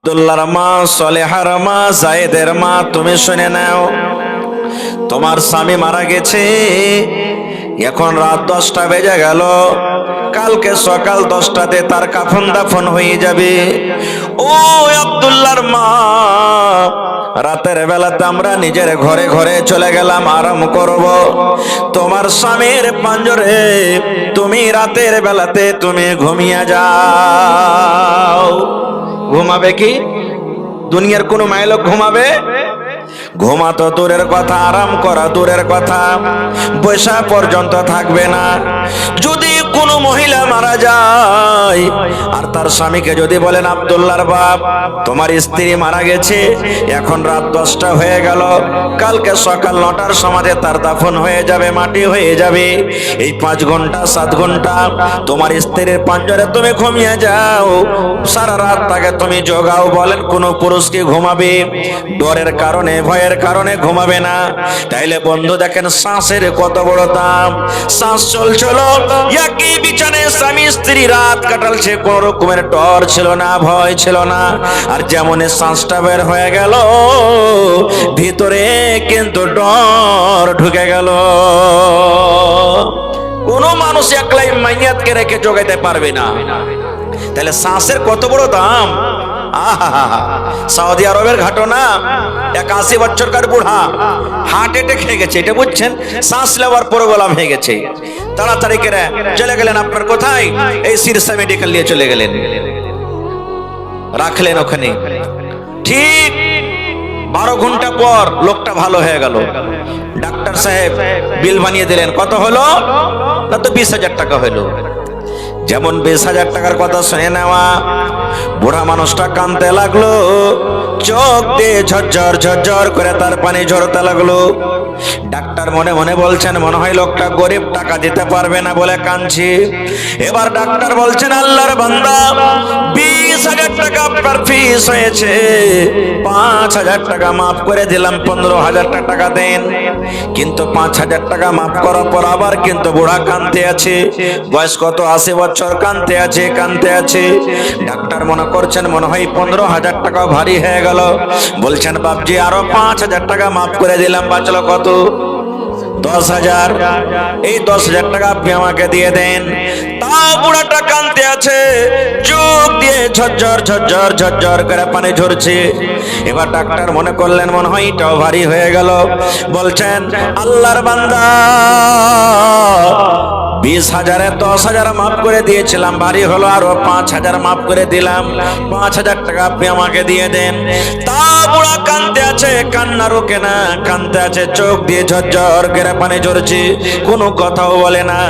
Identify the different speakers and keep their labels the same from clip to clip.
Speaker 1: আব্দুল্লাহর মা, সলেহার মা, জায়েদের মা, তুমি শুনে নাও, তোমার স্বামী মারা গেছে। এখন রাত 10টা বেজে গেল। কালকে সকাল 10টাতে তার কাফন দাফন হয়ে যাবে। ও আব্দুল্লাহর মা, রাতের বেলাতে আমরা নিজের ঘরে ঘরে চলে গেলাম আরাম করব। তোমার স্বামীর পাঞ্জরে তুমি রাতের বেলাতে তুমি ঘুমিয়ে যাও। ঘুমাবে কি? দুনিয়ার কোন মাইলোক ঘুমাবে? ঘুমা তো দূরের কথা, আরাম করা দূরের কথা, বৈশা পর্যন্ত থাকবে না। যদি কোনো মহিলা মারা যায় আর তার স্বামীকে যদি বলেন, আব্দুল্লাহর বাপ, তোমার স্ত্রী মারা গেছে, এখন রাত 10টা হয়ে গেল, কালকে সকাল 9টার সময় তার দাফন হয়ে যাবে, মাটি হয়ে যাবে, এই 5 ঘন্টা 7 ঘন্টা তোমার স্ত্রীর পাঞ্জরে তুমি ঘুমিয়ে যাও, সারা রাত তাকে তুমি জোগাও। বলেন কোন পুরুষ কি ঘুমাবে? ডরের কারণে, ভয়ের কারণে ঘুমাবে না। তাইলে বন্ধু দেখেন শ্বাসের কত বড় দাম। শ্বাস চলছিল, একই বিছানায় স্বামী স্ত্রী রাত কাটালছে, কোন রকমের ডর ছিল না, ভয় ছিল না। আর যেমন শ্বাসটা বের হয়ে গেল, ভিতরে কিন্তু ডর ঢুকে গেল। কোন মানুষ একলাই মাইয়াতকে রেখে জোগাইতে পারবে না। তাহলে শ্বাসের কত বড় দাম। সৌদি আরবের ঘটনা, 81 বছরকার বুড়া হার্ট অ্যাটাক হয়ে গেছে, এটা বুঝছেন? শ্বাস নেওয়ার পর গোলাম হয়ে গেছে। তাড়াতাড়ি করে চলে গেলেন আপনার কোথায়, এই সিরসা মেডিকেল নিয়ে চলে গেলেন, রাখলেন ওখানে। ঠিক 12 ঘন্টা পর লোকটা ভালো হয়ে গেল। ডাক্তার সাহেব বিল বানিয়ে দিলেন। কত হলো? না তো 20,000 টাকা হলো। যেমন 20,000 টাকার কথা শুনে নেওয়া, বুড়া মানুষটা কাঁদতে লাগলো, চোখ দিয়ে ঝরঝর ঝরঝর করে তার পানি ঝরতে লাগলো। ডাক্তার মনে মনে বলছেন, মনে হয় লোকটা গরিব, টাকা দিতে পারবে না বলে কাঁদছে। এবার ডাক্তার বলছেন, আল্লাহর বান্দা, 20,000 টাকা আপনার ফিস হয়েছে, 5,000 টাকা মাফ করে দিলাম, 15,000 টাকা দেন। কিন্তু 5,000 টাকা মাফ করার পর আবার কিন্তু বুড়া কাঁদতে আছে। বয়স কত? 80 বছর। কাঁদতে আছে, কাঁদতে আছে। ডাক্তার মনে করছেন মনে হয় 15,000 টাকা ভারী হয়ে গেল। বলছেন, বাপজি আরো 5,000 টাকা মাফ করে দিলাম, বাঁচলো কত? 10,000। এই 10,000 টাকা আপনি আমাকে দিয়ে দেন। তাও বুড়াটা কাঁদতে আছে, চোখ দিয়ে ঝরঝর ঝরঝর ঝরঝর করে পানি ঝরছে। এবার ডাক্তার মনে করলেন মনে হয় এটাও ভারী হয়ে গেল। বলছেন, আল্লাহর বান্দা, 20,000-এ 10,000 মাফ করে দিয়েছিলাম, ভারী হলো, আরো 5,000 মাফ করে দিলাম, 5,000 টাকা আপনি আমাকে দিয়ে দেন। তা বুড়া কাঁদতে আছে, কান্না রোকে না, কাঁদতে আছে, চোখ দিয়ে ঝরঝর করে পানি ঝরছে, কোনো কথাও বলে না।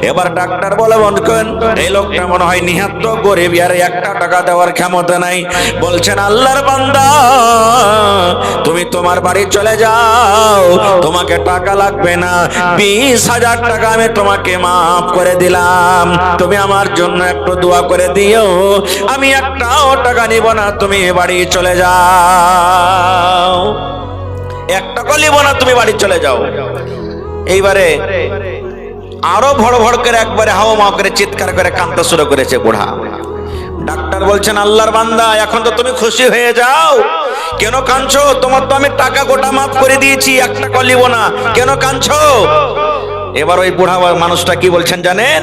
Speaker 1: এবার ডাক্তার বলে, বলছেন এই লোকটা মনে হয় নিহত গরিব, আর 1 টাকা দেওয়ার ক্ষমতা নাই। বলছেন, আল্লাহর বান্দা, তুমি তোমার বাড়ি চলে যাও, তোমাকে টাকা লাগবে না, 20,000 টাকা আমি তোমাকে মাফ করে দিলাম, তুমি আমার জন্য একটু দোয়া করে দিও, আমি 1টাও টাকা নিব না, তুমি বাড়ি চলে যাও, 1 টাকা নিব না, তুমি বাড়ি চলে যাও। এইবারে আরো ভড় ভড় করে একবারে হাওয়া মাও করে চিৎকার করে কাঁদতে শুরু করেছে বুড়া। ডাক্তার বলছেন, আল্লাহর বান্দা, এখন তো তুমি খুশি হয়ে যাও, কেন কাঁদছো? তোমার তো আমি টাকা গোটা মাফ করে দিয়েছি, 1 টাকা নিব না, কেন কাঁদছো? এবার ওই বুড়া মানুষটা কি বলছেন জানেন?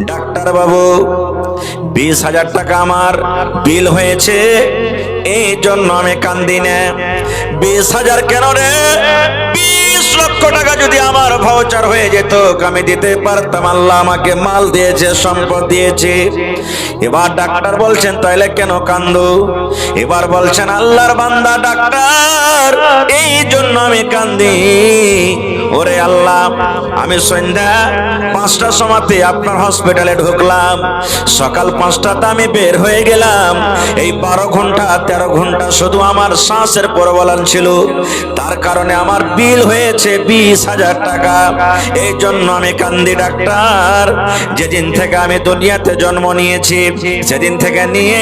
Speaker 1: ডাক্তার বাবু, 20,000 টাকা আমার বিল হয়েছে, এই জন্য আমি কান্দি না। 20,000 কেন রে? 20 লক্ষ টাকা যদি আমার ভাউচার হয়ে যেত, আমি দিতে পারতাম। আল্লাহ আমাকে মাল দিয়েছে, সম্পদ দিয়েছে। এবার ডাক্তার বলছেন, তাইলে কেন কান্দো? এবার বলছেন, আল্লাহর বান্দা ডাক্তার, এই জন্য আমি কান্দি, ওরে আল্লাহ, আমি সন্ধ্যা 5টার সময়তে আপনার হসপিটালে ঢুকলাম, সকাল 5টাতে আমি বের হয়ে গেলাম, এই 12 ঘন্টা 13 ঘন্টা শুধু আমার শ্বাসের প্রবলেম ছিল, তার কারণে আমার বিল হয়েছে 20,000 টাকা। এই জন্য আমি কান্দি ডাক্তার। যেদিন থেকে আমি দুনিয়াতে জন্ম নিয়েছি, সেদিন থেকে নিয়ে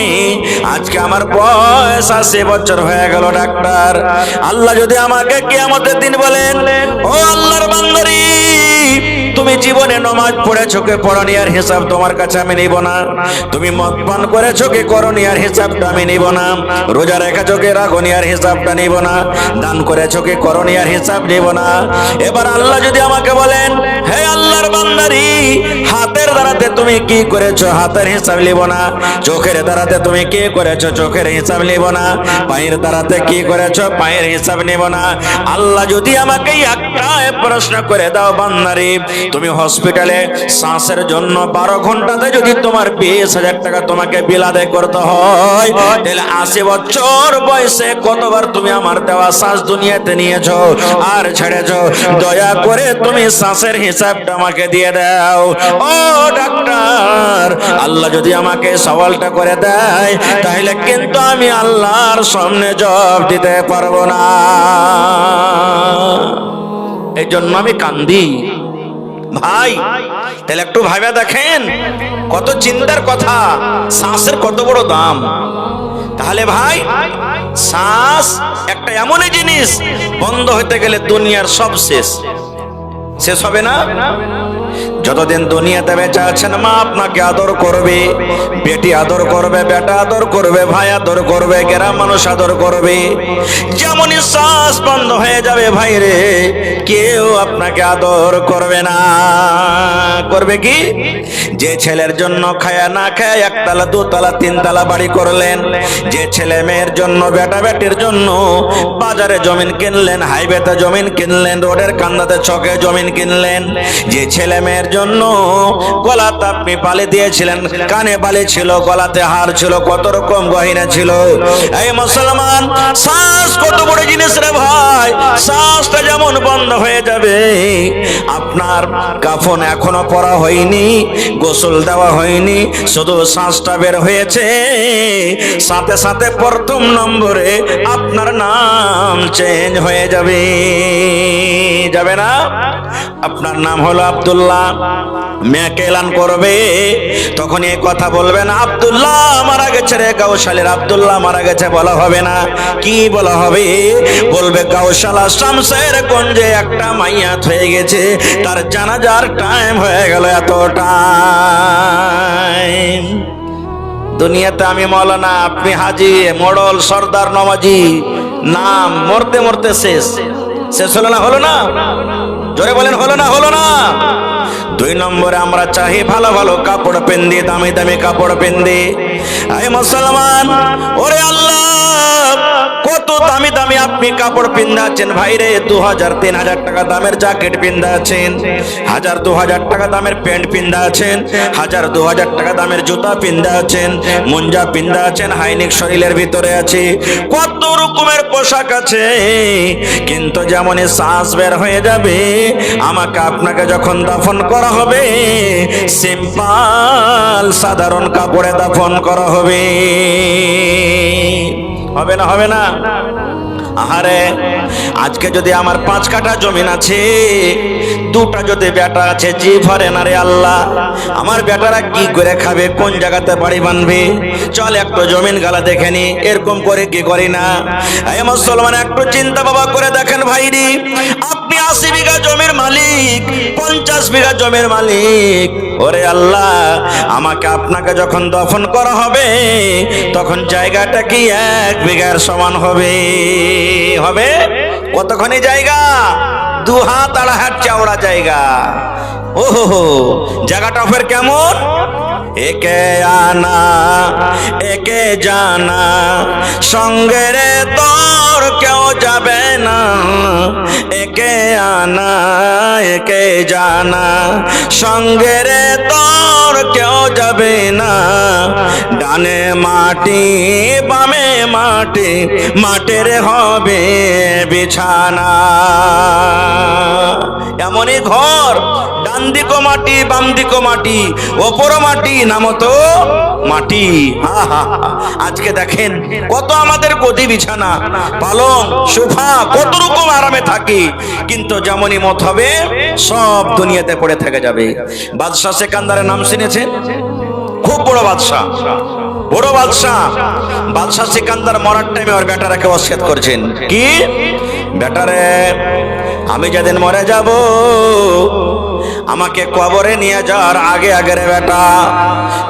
Speaker 1: আজকে আমার বয়স 80 বছর হয়ে গেল ডাক্তার। আল্লাহ যদি আমাকে কিয়ামতের দিন বলেন, ও আল্লাহর বান্দারি, তুমি জীবনে নামাজ পড়েছো কে পড়নি আর হিসাব তোমার কাছে আমি নিব না। তুমি মদ পান করেছো কে করনি আর হিসাবটা আমি নিব না। রোজা রেখেছো কে রাখনি আর হিসাবটা নিব না। দান করেছো কে করনি আর হিসাব নিব না। এবার আল্লাহ যদি আমাকে বলেন, হে আল্লাহর বান্দারি, হাতের দ্বারাতে তুমি কি করেছো হাতের হিসাব নিব না। চোখের দ্বারাতে তুমি কি করেছো চোখের হিসাব নিব না। পায়ের দ্বারাতে কি করেছো পায়ের হিসাব নিব না। আল্লাহ যদি আমাকে একটা প্রশ্ন করে দাও, বান্দারি তুমি হসপিটালে শ্বাসের জন্য 12 ঘন্টাতে যদি তোমার 20,000 টাকা তোমাকে বিল আদায় করতে হয়, তাহলে 80 বছর বয়সে কতবার তুমি আমার দেওয়া শ্বাস দুনিয়াতে নিয়েছো আর ছেড়েছো? দয়া করে তুমি শ্বাসের হিসাবটা আমাকে দিয়ে দাও। ও ডাক্তার, আল্লাহ যদি আমাকে সওয়ালটা করে দেয়, তাহলে কিন্তু আমি আল্লাহর সামনে জবাব দিতে পারবো না। এই জন্য আমি কান্দি। ভাই, তাহলে একটু ভাবে দেখেন কত চিন্তার কথা, শ্বাসের কত বড় দাম। তাহলে ভাই, শ্বাস একটা এমনই জিনিস, বন্ধ হতে গেলে দুনিয়ার সব শেষ। শেষ হবে না। যতদিন দুনিয়াতে বেঁচে আছেন, মা আপনাকে আদর করবে, বেটি আদর করবে, বেটা আদর করবে, ভাই আদর করবে, গ্রাম মানুষ আদর করবে। যেমনই শ্বাস বন্ধ হয়ে যাবে ভাই রে, কেউ আপনাকে আদর করবে না। করবে কি? যে ছেলের জন্য খায়া না খায় 1 তলা 2 তলা 3 তলা বাড়ি করলেন, যে ছেলে মেয়ের জন্য বেটা বেটির জন্য বাজারে জমিন কিনলেন, হাইওয়েতে জমিন কিনলেন, রোডের কান্দাতে চকে জমিন কিনলেন, যে ছেলে মেয়ের জন্য গলাতে আপনি পালে দিয়েছিলেন, কানে বালি ছিল, গলাতে হার ছিল, কত রকম গহিনা ছিল। এই মুসলমান, শ্বাস কত বড় জিনিস রে ভাই। শ্বাসটা যেমন বন্ধ হয়ে যাবে, আপনার কাফন এখনো পরা হয়নি, গোসল দেওয়া হয়নি, শুধু শ্বাসটা বের হয়েছে, সাথে সাথে প্রথম নম্বরে আপনার নাম চেঞ্জ হয়ে যাবে। যাবে না? আপনার নাম হলো আব্দুল্লাহ, মেয়েকে এলান করবে, তখন এই কথা বলবেন, আব্দুল্লাহ মারা গেছে রে, গাউশালের আব্দুল্লাহ মারা গেছে বলা হবে না। কি বলা হবে? বলবে গাউশালা শামসের গঞ্জে একটা মাইয়াত হয়ে গেছে, তার জানাজার টাইম হয়ে গেল এত টাইম। দুনিয়াতে আমি মৌলানা, আপনি হাজি, মোড়ল, সর্দার, নমাজি, নাম মরতে মরতে শেষ। শেষ হলো না? হলো না? জোরে বলেন, হলো না? হলো না? 2 নম্বরে আমরা চাই ভালো ভালো কাপড় পেন্দি, দামি দামি কাপড় পেন্দি। আই মুসলমান, ওরে আল্লাহ, কত দামি দামি আপনি কাপড় পিন্দাচ্ছেন ভাই রে। 2000 3000 টাকা দামের জ্যাকেট পিন্দাচ্ছেন, 1000 2000 টাকা দামের প্যান্ট পিন্দাচ্ছেন, 1000 2000 টাকা দামের জুতা পিন্দাচ্ছেন, মুঞ্জা পিন্দাচ্ছেন, হাইনিক শরীরের ভিতরে আছে, কত রকমের পোশাক আছে। কিন্তু যেমনই শ্বাস বের হয়ে যাবে, আমাকে আপনাকে যখন দাফন করা হবে, সিম্পল সাধারণ কাপড়ে দাফন করা হবে। হবে না? হবে না? আহারে, আজকে যদি আমার 5 কাঠা জমিন আছে, 2টা যদি বেটা আছে, জি ভরে না রে আল্লাহ। আমার বেটারা কি করে খাবে, কোন জায়গাতে বাড়ি বানবে? চল একটু জমিন গালা দেখে নি, এরকম করে কি করি না? এই মুসলমান, একটু চিন্তা বাবা করে দেখেন ভাইরি, আপনি 80 বিঘা জমির মালিক, 50 বিঘা জমির মালিক। ওরে আল্লাহ, আমাকে আপনাকে যখন দফন করা হবে, তখন জায়গাটা কি 1 বিঘার সমান হবে? হবে? কতখানি জায়গা? 2 হাত 2.5 হাত চওড়া জায়গা। ওহো, জায়গাটা ফের কেমন? একে আনা একে জানা, সঙ্গে রে তোর কেউ যাবে না। একে আনা একে জানা, সঙ্গে রে তোর কেউ যাবে না। ডানে মাটি বামে মাটি, মাটির হবে বিছানা। এমনই ঘর, ডান দিকো মাটি বাম দিকো মাটি, ওপরও মাটি নামো তো মাটি। আজকে দেখেন কত আমাদের গদি বিছানা, পালং, সোফা, কত রকম আরামে থাকি, কিন্তু যেমনই মত হবে সব দুনিয়াতে পড়ে থেকে যাবে। বাদশাহ সেকান্দারের নাম শুনেছেন? খুব বড় বাদশাহ, বড় বাদশাহ। বাদশাহ সিকান্দার মরার টাইমে ওর বেটারাকে ওসিয়ত করছেন, কি? বেটারে, আমি যেদিন মরে যাব, আমাকে কবরে নিয়ে যাওয়ার আগে আগে রে বেটা,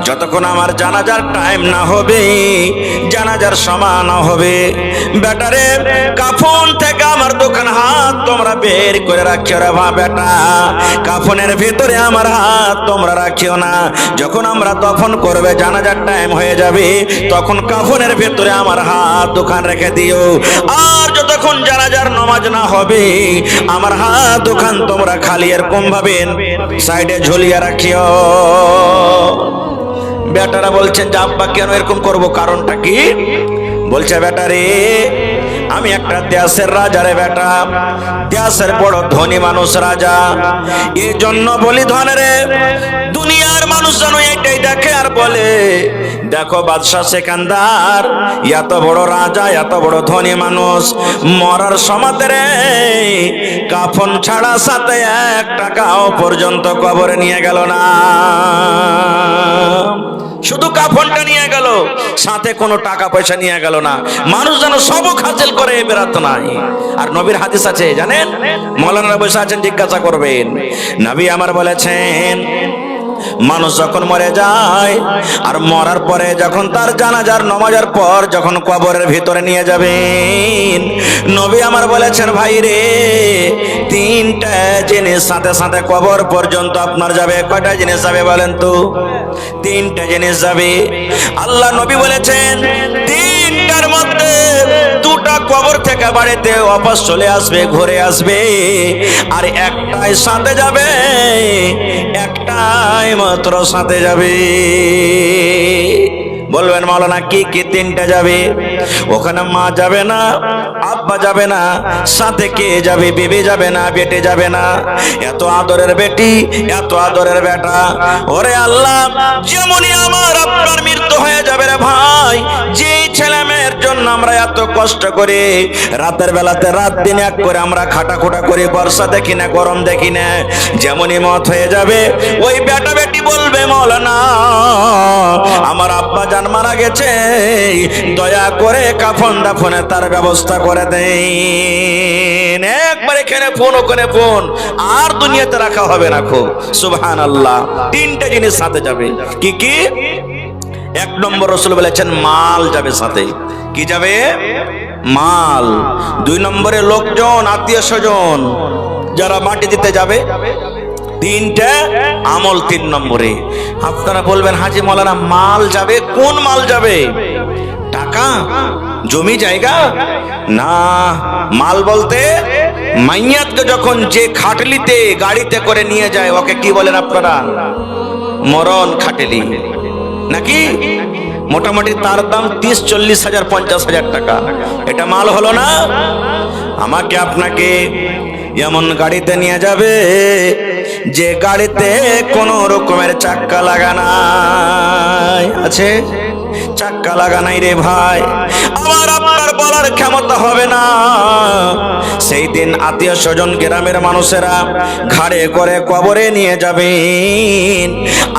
Speaker 1: যতক্ষণ আমার জানাজার টাইম না হবে, জানাজার সময় না হবে, বেটারে কাফন থেকে আমার দোকান হাত তোমরা বের করে রাখিও রে বেটা, কাফনের ভিতরে আমার হাত তোমরা রাখিও না। যখন আমরা দফন করবে, জানাজার টাইম হয়ে যাবে, তখন কাফনের ভিতরে আমার হাত দোকান রেখে দিও। আর যতক্ষণ জানাজার নামাজ না হবে, আমার হাত দোকান তোমরা খালি এরকম ভাবে সাইডে ঝুলিয়ে রাখিও। বেটারা বলছেন যে আব্বা কেন এরকম করব, কারণটা কি? বলছে বেটারে আমি একটা দেশের রাজা রে বেটা, দেশের বড় ধনী মানুষ রাজা, এই জন্য বলি ধন রে, দুনিয়ার মানুষ যেন এটাই দেখে আর বলে দেখো বাদশাহ সেকান্দার এত বড় রাজা, এত বড় ধনী মানুষ, মরার সময় রে কাফন ছাড়া সাথে 1 টাকাও পর্যন্ত কবরে নিয়ে গেল না, শুধু কাফনটা নিয়ে গেল, সাথে কোনো টাকা পয়সা নিয়ে গেল না। মানুষ যেন সবক হাসিল করে বেরাত নাই। আর নবীর হাদিস আছে জানেন, মৌলানা বসে আছেন, জিজ্ঞাসা করবেন, নবী আমার বলেছেন মানুষ যখন মরে যায় আর মরার পরে যখন তার জানাজার নামাজের পর যখন কবরের ভিতরে নিয়ে যাবেন, নবী আমার বলেছেন ভাই রে 3টা জিনিস সাথে সাথে কবর পর্যন্ত আপনার যাবে। কয়টা জিনিস যাবে বলেন তো? 3টা জিনিস যাবে। আল্লাহ নবী বলেছেন 3টার মধ্যে 2টা কবর থেকে বাড়িতে ওয়াপস চলে আসবে, ঘুরে আসবে, আর একটাই সাথে যাবে, একটাই মাত্র সাথে যাবে। বলবেন মাওলানা কি কি 3টা যাবে? ওখানে মা যাবে না, আব্বা যাবে না, সাথে কে যাবে? বিবি যাবে না, বেটে যাবে না। এত আদরের বেটি, এত আদরের বেটা, ওরে আল্লাহ যেমনই আমার আপনার মৃত্যু হয়ে যাবে রে ভাই, যে ছেলে মেয়ের জন্য আমরা এত কষ্ট করি, রাতের বেলাতে রাত দিন এক করে আমরা খাটাখুটা করি, বর্ষা দেখি না, গরম দেখি না, যেমনই মত হয়ে যাবে ওই বেটা বেটি বলবে মাওলানা আমার আব্বা জান মারা গেছে, দয়া করে কাফন দাফনে তার ব্যবস্থা করে দেন। একবার এখানে ফোন, ওখানে ফোন, আর দুনিয়াতে রাখা হবে না। খুব সুবহানাল্লাহ। 3টা জিনিস সাথে যাবে। কি কি? 1 নম্বর রাসূল বলেছেন মাল যাবে সাথে। কি যাবে? মাল। 2 নম্বরে লোকজন, আত্মীয় স্বজন যারা মাটি দিতে যাবে। 3টা আমল 3 নম্বরে। আপনারা বলবেন হাজী মাওলানা মাল যাবে, কোন মাল যাবে? টাকা, জমি জায়গা? না, মাল বলতে মাইয়াতকে যখন যে খাটলিতে গাড়িতে করে নিয়ে যায় ওকে কি বলেন আপনারা? মরণ খাটলি নাকি? মোটামুটি তার দাম 30-40 হাজার 50 হাজার টাকা। এটা মাল হলো না? আমাকে আপনাকে এমন গাড়িতে নিয়ে যাবে যে গাড়িতে কোনো রকমের চাক্কা লাগা নাই। আছে? চাক্কা লাগা নাই রে ভাই, আমার আপনার বলার ক্ষমতা হবে না। সেই দিন আত্মীয় স্বজন গ্রামের মানুষেরা ঘাড়ে করে কবরে নিয়ে যাবেন,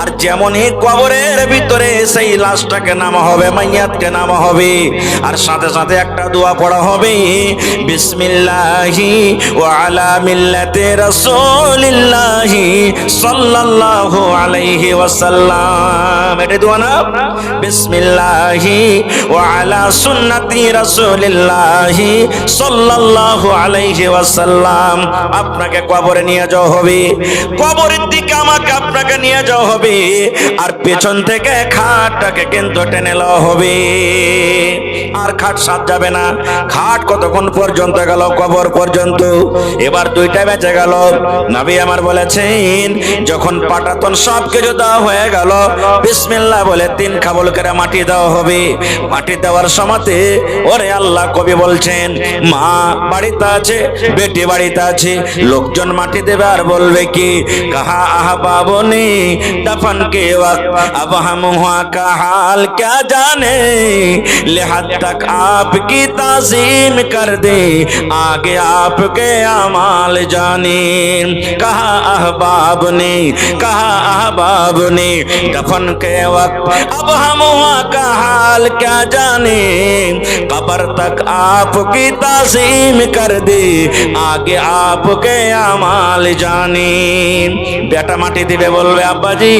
Speaker 1: আর যেমনই কবরের ভিতরে সেই লাশটাকে নামা হবে, মাইয়াতকে নামা হবে, আর সাথে সাথে একটা দোয়া পড়া হবে, বিসমিল্লাহি ওয়া আলা মিল্লাতি রাসূলিল্লাহি সাল্লাল্লাহু আলাইহি ওয়াসাল্লাম। এটা দোয়া না? বিসমিল্লাহি ওয়া আলা সুন্নতি রাসূলিল্লাহি সাল্লাল্লাহু আলাইহি ওয়াসাল্লাম। আপনাকে কবরে নিয়ে যাওয়া হবে, কবরের দিকে আমাকে আপনাকে নিয়ে যাওয়া হবে, আর পেছন থেকে খাটটাকে কিন্তু টেনে নেওয়া হবে। আর খাট সাথ যাবে না। খাট কতক্ষণ পর্যন্ত গেল? কবর পর্যন্ত। এবার 2টা বেঁচে গেল। নবী আমার বলেছেন যখন পাটাতন সব কিছু দেওয়া হয়ে গেল, বিসমিল্লাহ বলে 3 খাবল করে মাটি দেওয়া হবে। মাটি দেওয়ার সময়তে ওরে আল্লাহ কবি বলছেন মা বাড়িতে আছে, বেটি বাড়িতে আছে, লোকজন মাটি দেবে আর বলবে কি কাহা আহবাবনে दफन के वक्त अब हम हुआ का हाल क्या जाने, लिहाज तक आपकी ताज़ीम कर दे आगे आपके अमाल जाने। कहा अहबाब ने, कहा अहबाब ने दफन के वक्त अब हम हुआ का हाल क्या जाने, कब्र तक आपकी ताज़ीम कर दी आगे आपके अमाल जानी। बेटा माटी दिबे बोलबे আব্বাজি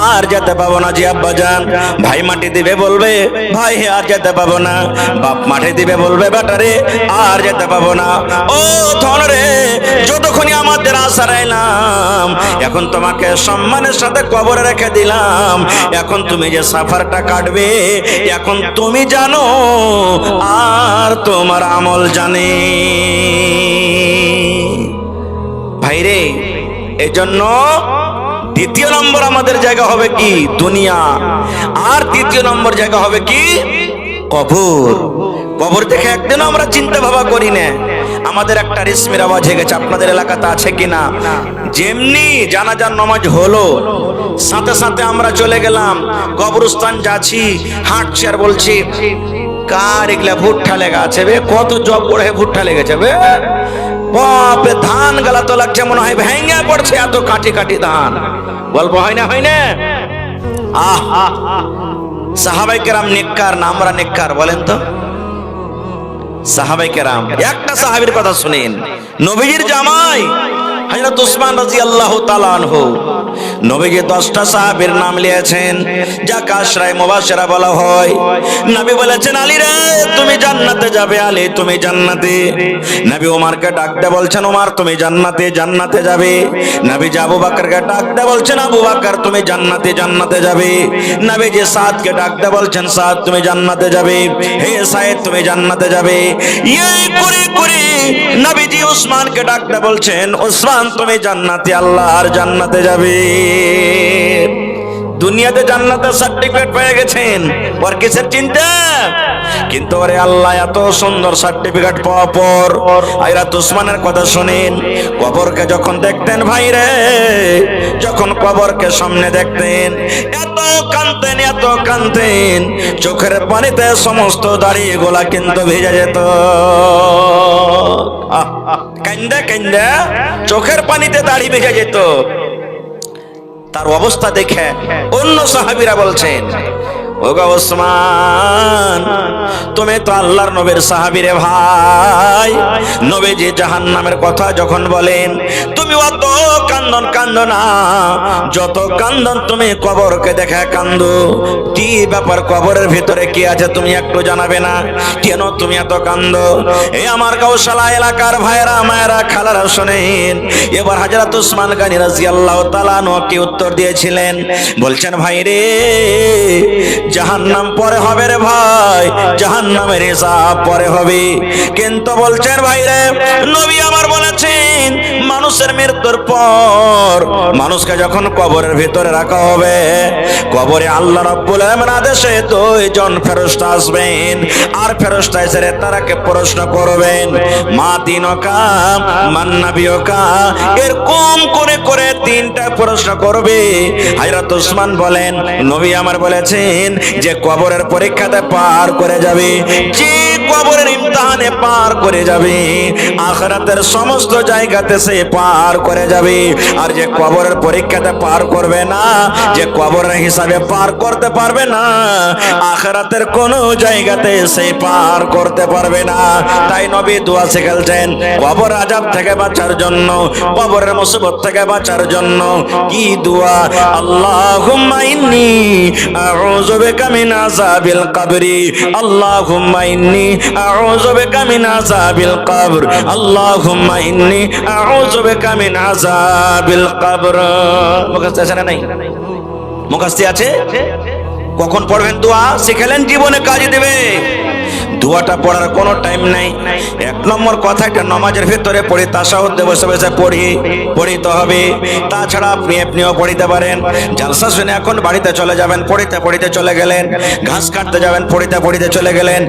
Speaker 1: আর যেতে পাবো না জি আব্বাজান। ভাই মাটি দিবে বলবে ভাই আর যেতে পাবো না। বাপ মাটি দিবে বলবে বেটারে আর যেতে পাবো না। ও ধন রে, যতক্ষণই আমাদের আশা রাইলাম, এখন তোমাকে সম্মানের সাথে কবরে রেখে দিলাম। এখন তুমি যে সাফারটা কাটবে এখন তুমি জানো আর তোমার আমল জানে। ভাইরে, এজন্য দ্বিতীয় নম্বর আমাদের জায়গা হবে কি দুনিয়া, আর তৃতীয় নম্বর জায়গা হবে কি কবর। কবর দেখে একদিনও আমরা চিন্তা ভাবা করি না। আমাদের একটা রেশমির আওয়াজ হয়ে গেছে, আপনাদের এলাকাতে আছে কিনা? যেমনি জানাজার নামাজ হলো সাথে সাথে আমরা চলে গেলাম কবরস্থান, যাচ্ছি হাঁটছি আর বলছি কার এগুলা ভুট্টা লেগা আছে বে, কত জব করে ভুট্টা লেগেছে বে, বাপরে ধান গালা তো লাগছে মনে হয় ভেঙে পড়ছে, এত কাটি কাটি ধান। গল্প হয় না হয় না? সাহাবায়ে কেরাম নেককার না আমরা নেককার বলেন তো? সাহাবায়ে কেরাম, একটা সাহাবীর কথা শুনেন, নবীজির জামাই হযরত উসমান রাদিয়াল্লাহু তাআলা আনহু, নবীজি 10টা সাহাবীর নাম নিয়েছেন যাকে আশরায়ে মুবাশশিরা বলা হয়। নবী বলেছেন আলী রে তুমি জান্নাতে যাবে, আলী তুমি জান্নাতে। নবী ওমরকে ডাকতে বলছেন ওমর তুমি জান্নাতে জান্নাতে যাবে। নবী আবু বকরকে ডাকতে বলছেন আবু বকর তুমি জান্নাতে জান্নাতে যাবে। নবী যে সাদকে ডাকতে বলছেন সাদ তুমি জান্নাতে যাবে, হে সাইদ তুমি জান্নাতে যাবে। এই করে করে নবীজি উসমানকে ডাকতে বলছেন উসমান তুমি জান্নাতে আল্লাহর জান্নাতে যাবে। দুনিয়াতে জান্নাতের সার্টিফিকেট পেয়ে গেছেন, আর কিসের চিন্তা? কিন্তু ওরে আল্লাহ এত সুন্দর সার্টিফিকেট পাওয়ার পর হযরত উসমানের কথা শুনেন, কবরকে যখন দেখতেন ভাই রে, যখন কবরকে সামনে দেখতেন এত কাঁদতেন এত কাঁদতেন, চোখের পানিতে সমস্ত দাড়ি গোলা কিন্তু ভেজে যেত। কান্দা কান্দা চোখের পানিতে দাড়ি ভেজে যেত। তার অবস্থা দেখে অন্য সাহাবীরা বলছেন ওগো ওসমান তুমি তো আল্লাহর নবীর সাহাবী রে ভাই, নবীজি জাহান্নামের কথা যখন বলেন তুমি অত কান্দন কান্দো না, যত কান্দন তুমি কবরকে দেখে কান্দো। কি ব্যাপার, কবরের ভিতরে কি আছে তুমি একটু জানাবে না? কেন তুমি এত কান্দো? এই আমার গৌশালা এলাকার ভাইরা মায়েরা খালারা শুনেন, এবার হযরত উসমান গনি রাদিয়াল্লাহু তাআলা আনহু কি উত্তর দিয়েছিলেন? বলছেন ভাই রে জাহান্নাম পরে হবে রে ভাই, জাহান্নামের হিসাব পরে হবে। কিন্তু বলছেন ভাই রে নবী আমার বলেছেন মানুষের মৃত্যুর পর মানুষকে যখন কবরের ভিতরে রাখা হবে, কবরে আল্লাহ রাব্বুল আলামিন আদেশে 2 জন ফেরেশতা আসবেন, আর ফেরেশতা এসে তারাকে প্রশ্ন করবেন মা দিনকা মান নবিয়কা, এরকম করে করে 3টা প্রশ্ন করবে। হযরত উসমান বলেন নবী আমার বলেছেন যে কবরের পরীক্ষাতে পার করে যাবে, যে কবরের ইমতিহানে পার করে যাবে, আখিরাতের সমস্ত জায়গাতে সে পার করে যাবে। আর যে কবরের পরীক্ষাতে পার করবে না, যে কবরের হিসাবে পার করতে পারবে না, আখিরাতের কোন জায়গাতে সে পার করতে পারবে না। তাই নবী দোয়া শিখালেন কবর আযাব থেকে বাঁচার জন্য, কবরের মুসিবত থেকে বাঁচার জন্য। কি দোয়া? আল্লাহুম্মা ইন্নী আউযু বিকা মিন আযাবিল কবরি, আল্লাহুম্মা ইন্নী আউযু বিকা মিন আযাবিল কবর, আল্লাহুম্মা ইন্নী আউযু বিকা মিন আযাবিল কবর। মুখস্থ আছে না নাই? মুখস্থ আছে? কখন পড়বেন দোয়া শিখালেন, জীবনে কাজে দেবে। দোয়াটা পড়ার কোনো টাইম নাই। 1 নম্বর কথা, একটা নামাজের ভিতরে পড়ি, তাশাহুদে বসে বসে পড়িতে হবে। তাছাড়া আপনিও পড়িতে পারেন। জালসা শুনে এখন বাড়িতে চলে যাবেন, পড়িতে চলে গেলেন। ঘাস কাটতে যাবেন, পড়িতে চলে গেলেন।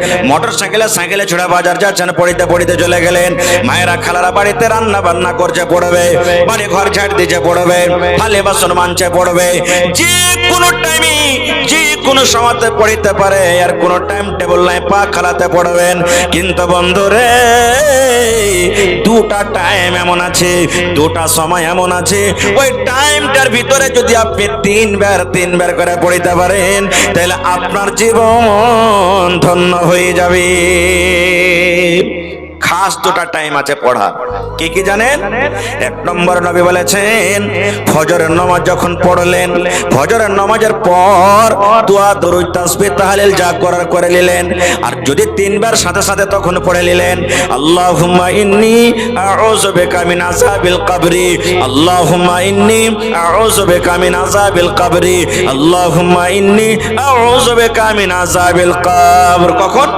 Speaker 1: সাইকেলে ছোড়া বাজার যাচ্ছেন, পড়িতে চলে গেলেন। মায়েরা খালারা বাড়িতে রান্না বান্না করছে পড়বে, বাড়ি ঘর ঝাড় দিচ্ছে পড়বে, থালি বাসন মানছে পড়বে। যে কোনো টাইমে যে কোনো সময়তে পড়িতে পারে, আর কোনো টাইম টেবিল নাই, পা খালাতে পড়বেন। কিন্তু বন্ধুরে দুটা টাইম এমন আছে, দুটা সময় এমন আছে, ওই টাইমটার ভিতরে যদি আপনি তিনবার করে পড়িতে পারেন তাহলে আপনার জীবন ধন্য হয়ে যাবে। খাস দুটা টাইম আছে পড়ার, কি কি জানেন? এক নম্বর নবী বলেছেন ফজরের নামাজ যখন পড়লেন, ফজরের নামাজের পর দোয়া দরুদ তাসবিহ তাহলিল যা করার করে নিলেন, আর যদি তিনবার সাথে সাথে তখন পড়ে নিলেন আল্লাহুম্মা ইন্নী আউযু বিকা মিন আযাবিল কবরি, আল্লাহুম্মা ইন্নী আউযু বিকা মিন আযাবিল কবরি, আল্লাহুম্মা ইন্নী আউযু বিকা মিন আযাবিল কবর। কখন?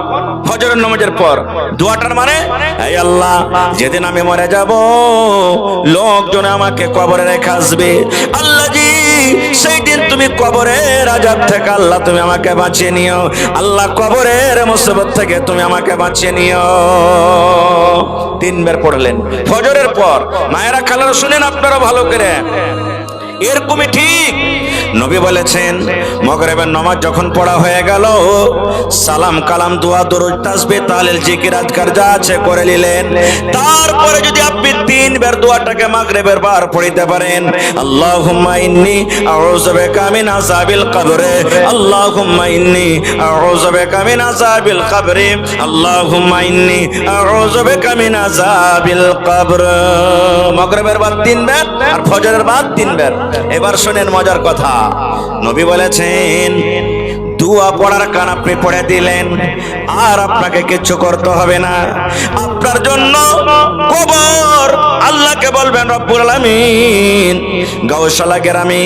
Speaker 1: ফজরের নামাজের পর। দোয়াটার মানে হে আল্লাহ, যেদিন আমি মরে যাব লোকজন আমাকে কবরে রেখে আসবে, আল্লাহ জি সেই দিন তুমি কবরের আযাব থেকে আল্লাহ তুমি আমাকে বাঁচিয়ে নিও, আল্লাহ কবরের মুসিবত থেকে তুমি আমাকে বাঁচিয়ে নিও। তিনবার পড়লেন ফজরের পর। মায়েরা খালারা শুনেন আপনারা ভালো করে, এরকমই ঠিক নবী বলেছেন মাগরিবের নামাজ যখন পড়া হয়ে গেল, সালাম কালাম দোয়া দরুদ তাসবিহ তাহলিল জিকির আজকার যা আছে করে নিলেন, তারপরে যদি আপনি তিনবার দোয়াটাকে মাগরিবের বার পড়িতে পারেন আল্লাহুম্মা ইন্নী আউযু বিকা মিন আযাবিল কবরে, আল্লাহুম্মা ইন্নী আউযু বিকা মিন আযাবিল কবরে, আল্লাহুম্মা ইন্নী আউযু বিকা মিন আযাবিল কবর। মাগরিবের বার তিনবার আর ফজরের বার তিনবার। এবার শুনেন মজার কথা, নবী বলেছেন দোয়া পড়ার কান আপনি পড়ে দিলেন, আর আপনাকে কিছু করতে হবে না, আপনার জন্য কবর আল্লাহকে বলবেন রব্বুল আলামিন। গাউসালা গ্রামে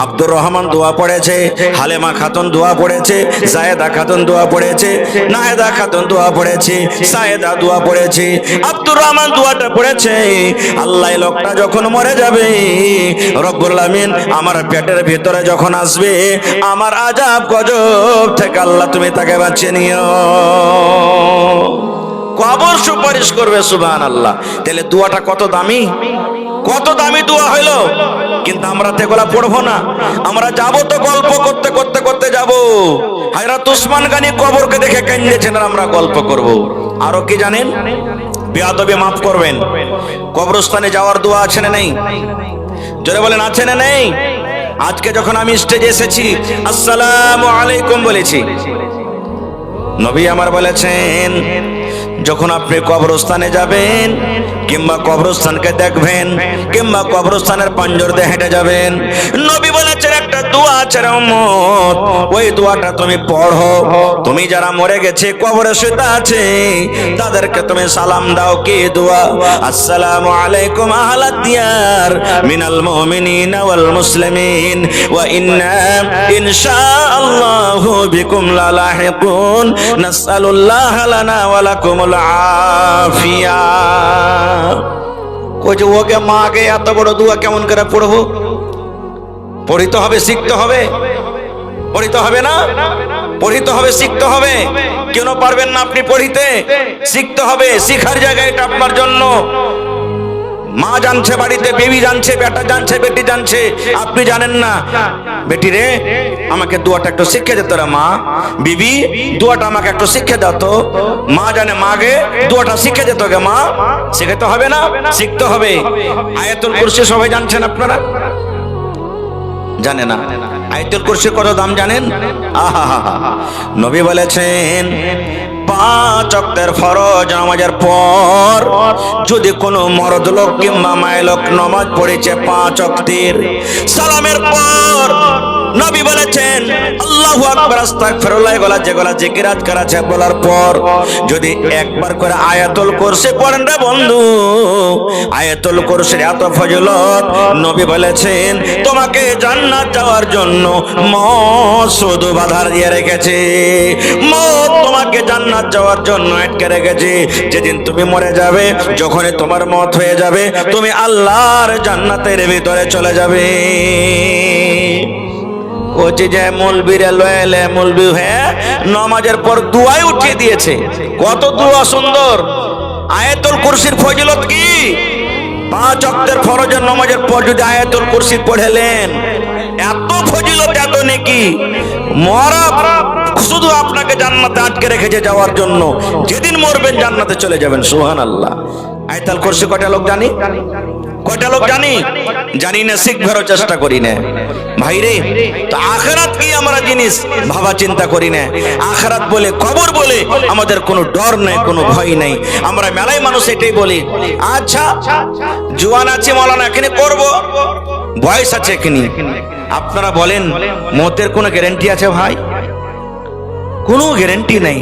Speaker 1: আব্দুর রহমান দোয়া পড়েছে, হালেমা খাতুন দোয়া পড়েছে, জায়েদা খাতুন দোয়া পড়েছে, নাহেদা খাতুন দোয়া পড়েছে, সায়েদা দোয়া পড়েছে, আব্দুর রহমান দোয়াটা পড়েছে। আল্লাহ এই লোকটা যখন মরে যাবে রব্বুল আলামিন আমার পেটের ভিতরে যখন আসবে, আমার আযাব গজব থেকে আল্লাহ তুমি তাকে বাঁচিয়ে নিও। কবর সুপারিশ করবে, সুবহানাল্লাহ। তাহলে দোয়াটা কত দামি, কত দামি দোয়া হইলো। কিন্তু আমরা তো এগুলা পড়বো না, আমরা যাব তো গল্প করতে করতে করতে যাব। হযরত উসমান গনি কবরকে দেখে কাঁদিয়েছেন, আর আমরা গল্প করব। আরো কি জানেন? বেয়াদবি মাফ করবেন, কবরস্থানে যাওয়ার দোয়া আছে না নেই? জোরে বলেন আছে না নেই? আজকে যখন আমি স্টেজে এসেছি আসসালামু আলাইকুম বলেছি, নবী আমার বলেছেন যখন আপনি কবরস্থানে যাবেন কিংবা কবরস্থানকে দেখবেন কিংবা কবরস্থানের পাঞ্জর দিয়ে হেঁটে যাবেন, নবী বলেছেন একটা দোয়া আছে রে উম্মত, ওই দোয়াটা তুমি পড়ো। তুমি যারা মরে গেছে কবরে শুয়ে আছে তাদেরকে তুমি সালাম দাও। কি দোয়া? আসসালামু আলাইকুম আহলাদ দিয়ার মিনাল মুমিনিনা ওয়াল মুসলিমিন ওয়া ইন্না ইনশাআল্লাহু বিকুম লালাহিকুন নাসআলুল্লাহ লানা ওয়া লাকুমুল আফিয়া। কই যে ওকে মাকে এত বড় দোয়া কেমন করে পড়বো? পড়িতে হবে, শিখতে হবে, পড়িতে হবে না? পড়িতে হবে, শিখতে হবে। কেন পারবেন না আপনি পড়িতে? শিখতে হবে, শিখার জায়গা এটা আপনার জন্য। মা জানছে বাড়িতে, বেবি জানছে, বেটা জানছে, বেটি জানছে, আপনি জানেন না। বেটি রে আমাকে দোয়াটা একটু শিখে দে তোরা, মা বিবি দোয়াটা আমাকে একটু শিখে দাও তো। মা জানে মাকে দোয়াটা শিখে দে তোকে, মা শিখাতে হবে না? শিখতে হবে। আয়াতুল কুরসি সবাই জানছেন আপনারা? জানে না? আয়াতুল কুরসির কত দাম জানেন? আহা, নবী বলেছেন 5 ওয়াক্তের ফরজ নামাজের পর যদি কোনো মরদ লোক কিংবা মায় লোক নামাজ পড়েছে 5 ওয়াক্তের, সালামের পর নবী বলেছেন আল্লাহু আকবার আস্তাগফিরুল্লাহ গলা যেগুলা জিকির আজকার আছে বলার পর যদি একবার করে আয়াতুল কুরসি পড়েন রে বন্ধু, আয়াতুল কুরসির এত ফজিলত, নবী বলেছেন তোমাকে জান্নাত যাওয়ার জন্য মওত শুধু বাধা দিয়ে রেখেছে। মওত তোমাকে জান্নাত যাওয়ার জন্য আটকে রেখেছে। যেদিন তুমি মরে যাবে, যখনই তোমার মওত হয়ে যাবে, তুমি আল্লাহর জান্নাতের ভিতরে চলে যাবে। কোচে যায় মৌলবীরা লয়েলে মৌলবী হয়ে নামাজের পর দুয়াই উঠিয়ে দিয়েছে। কত দুয়া সুন্দর! আয়াতুল কুরসির ফজিলত কি? 5 ওয়াক্তের ফরজের নামাজের পর যদি আয়াতুল কুরসি পড়লেন, এত ফজিলত, এত নেকি। মরা শুধু আপনাকে জান্নাতে আটকে রেখেছে যাওয়ার জন্য। যেদিন মরবেন জান্নাতে চলে যাবেন। সুবহানাল্লাহ। আয়াতুল কুরসি কয়টা লোক জানি? কয়টা লোক জানি? জানি না, শিখবারও চেষ্টা করি না। ভাইরে, তো আখিরাত কি আমরা জিনিস ভাবা চিন্তা করি না। আখিরাত বলে, কবর বলে আমাদের কোনো ডর নেই, কোনো ভয় নেই। আমরা মেলায় মানুষ এটাই বলি, আচ্ছা জোয়ান আছে মাওলানা এখানে করব, বয়স আছে এখানে। আপনারা বলেন মতের কোনো গ্যারান্টি আছে ভাই? কোনো গ্যারান্টি নেই,